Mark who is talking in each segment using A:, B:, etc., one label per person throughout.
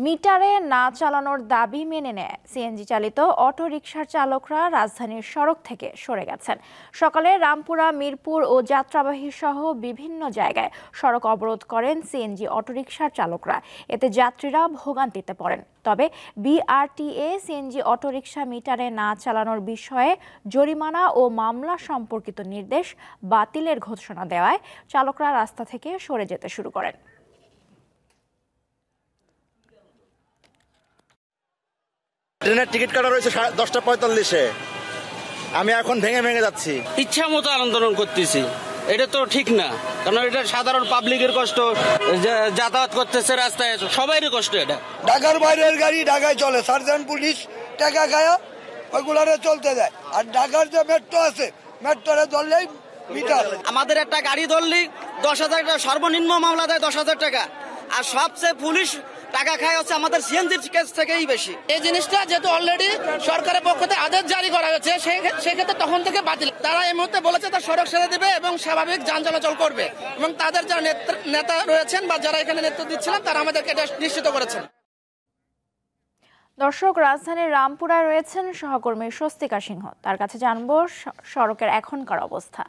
A: মিটারে না চালানোর দাবি মেনে নেয় সিএনজি চালিত অটোরিকশার চালকরা রাজধানীর সড়ক থেকে সরে গেছেন। সকালে রামপুরা, মিরপুর ও যাত্রাবাহী সহ বিভিন্ন জায়গায় সড়ক অবরোধ করেন সিএনজি অটোরিকশার চালকরা। এতে যাত্রীরা ভোগান্তিতে পড়েন। তবে বিআরটিএ সিএনজি অটোরিকশা মিটারে না চালানোর বিষয়ে জরিমানা ও মামলা সম্পর্কিত নির্দেশ বাতিলের ঘোষণা দেওয়ায় চালকরা রাস্তা থেকে সরে যেতে শুরু করেন।
B: ট্রেনের টিকিট কাটা রয়েছে 10:45-এ। আমি এখন ভেঙে ভেঙে যাচ্ছি।
C: ইচ্ছা মতো আন্দোলন করতেছি, এটা তো ঠিক না। কারণ এটা সাধারণ পাবলিকের কষ্ট, যাতায়াত করতেছে রাস্তায়, সবাইরই কষ্ট। এটা
D: ঢাকার বাইরের গাড়ি ঢাকায় চলে, সার্জেন্ট পুলিশ টাকা খায়া ওইগুলারে চলতে দেয়। আর ঢাকার যে মেট্রো আছে, মেট্রোরে ধরলেই মিটার।
C: আমাদের একটা গাড়ি ধরলেই 10,000 টাকা সর্বনিম্ন মামলা দেয়, 10,000 টাকা। আর সবচেয়ে পুলিশ টাকা খায় হচ্ছে আমাদের সিএনজির কেস থেকেই বেশি।
E: এই জিনিসটা যেহেতু অলরেডি সরকারের পক্ষ থেকে আদেশ জারি করা হয়েছে, সেক্ষেত্রে তখন থেকে বাতিল। তারা এই মুহূর্তে বলেছে তার সড়ক ছেড়ে দিবে এবং স্বাভাবিক যান চলাচল করবে। এবং তাদের যারা নেতা রয়েছেন বা যারা এখানে নেতৃত্ব দিচ্ছিলেন তারা আমাদেরকে এটা নিশ্চিত করেছেন।
A: দর্শক, রাজধানীর রামপুরায় রয়েছেন সহকর্মী স্বস্তিকা সিংহ। তার কাছে জানবো সড়কের এখনকার অবস্থা।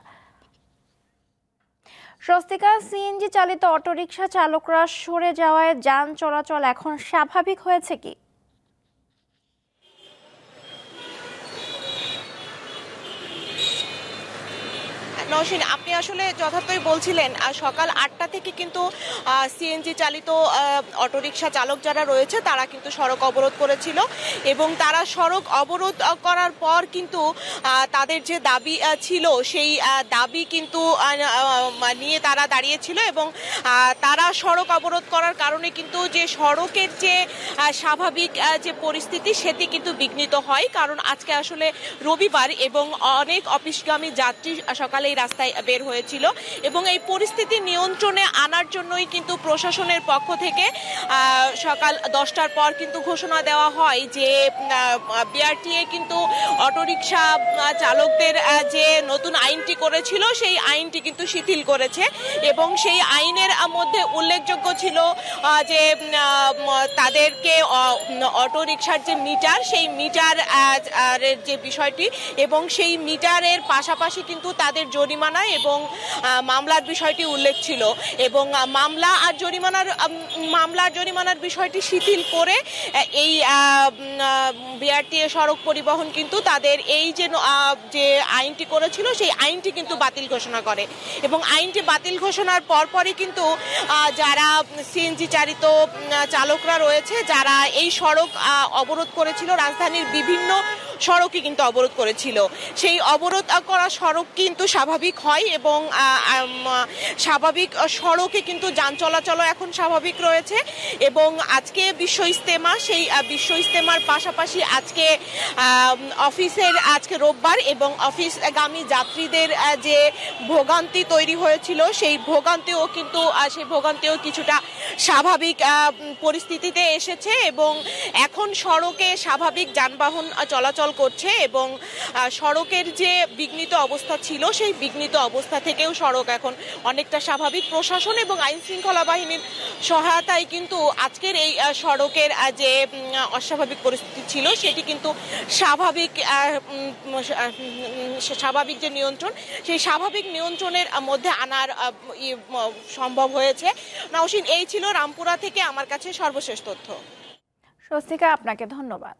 A: স্বস্তিকা, সিএনজি চালিত অটোরিকশা চালকরা সরে যাওয়ায় যান চলাচল এখন স্বাভাবিক হয়েছে কি?
F: নওশীন, আপনি আসলে যথার্থই বলছিলেন। সকাল 8টা থেকে কিন্তু সিএনজি চালিত অটোরিকশা চালক যারা রয়েছে তারা কিন্তু সড়ক অবরোধ করেছিল এবং তারা সড়ক অবরোধ করার পর কিন্তু তাদের যে দাবি ছিল সেই দাবি কিন্তু নিয়ে তারা দাঁড়িয়েছিল এবং তারা সড়ক অবরোধ করার কারণে কিন্তু যে সড়কের যে স্বাভাবিক যে পরিস্থিতি সেটি কিন্তু বিঘ্নিত হয়। কারণ আজকে আসলে রবিবার এবং অনেক অফিসগামী যাত্রী সকালে রাস্তায় বের হয়েছিল এবং এই পরিস্থিতি নিয়ন্ত্রণে আনার জন্যই কিন্তু প্রশাসনের পক্ষ থেকে সকাল 10টার পর কিন্তু ঘোষণা দেওয়া হয় যে বিআরটিএ কিন্তু অটোরিকশা চালকদের যে নতুন আইনটি করেছিল সেই আইনটি কিন্তু শিথিল করেছে এবং সেই আইনের মধ্যে উল্লেখযোগ্য ছিল যে তাদেরকে অটোরিকশার যে মিটার, সেই মিটারের যে বিষয়টি এবং সেই মিটারের পাশাপাশি কিন্তু তাদের জরিমানা এবং মামলার বিষয়টি উল্লেখ ছিল এবং মামলার জরিমানার বিষয়টি শিথিল করে এই বিআরটিএ সড়ক পরিবহন কিন্তু তাদের এই যে আইনটি করেছিল সেই আইনটি কিন্তু বাতিল ঘোষণা করে এবং আইনটি বাতিল ঘোষণার পরপরই কিন্তু যারা সিএনজি চালিত চালকরা রয়েছে যারা এই সড়ক অবরোধ করেছিল, রাজধানীর বিভিন্ন সড়কই কিন্তু অবরোধ করেছিল, সেই অবরোধ করা সড়ক কিন্তু স্বাভাবিক হয় এবং স্বাভাবিক সড়কে কিন্তু যান চলাচলও এখন স্বাভাবিক রয়েছে এবং আজকে বিশ্ব ইজতেমা, সেই বিশ্ব ইজতেমার পাশাপাশি আজকে রোববার এবং অফিসগামী যাত্রীদের যে ভোগান্তি তৈরি হয়েছিল সেই ভোগান্তিও কিছুটা স্বাভাবিক পরিস্থিতিতে এসেছে এবং এখন সড়কে স্বাভাবিক যানবাহন চলাচল করছে এবং সড়কের যে বিঘ্নিত অবস্থা ছিল সেই বিঘ্নিত অবস্থা থেকেও সড়ক এখন অনেকটা স্বাভাবিক। প্রশাসন এবং আইন শৃঙ্খলা বাহিনীর সহায়তায় কিন্তু আজকের এই সড়কের যে অস্বাভাবিক পরিস্থিতি ছিল সেটি কিন্তু স্বাভাবিক যে নিয়ন্ত্রণ, সেই স্বাভাবিক নিয়ন্ত্রণের মধ্যে আনার সম্ভব হয়েছে। নওশীন, এই ছিল রামপুরা থেকে আমার কাছে সর্বশেষ তথ্য।
A: স্বস্তিকা, আপনাকে ধন্যবাদ।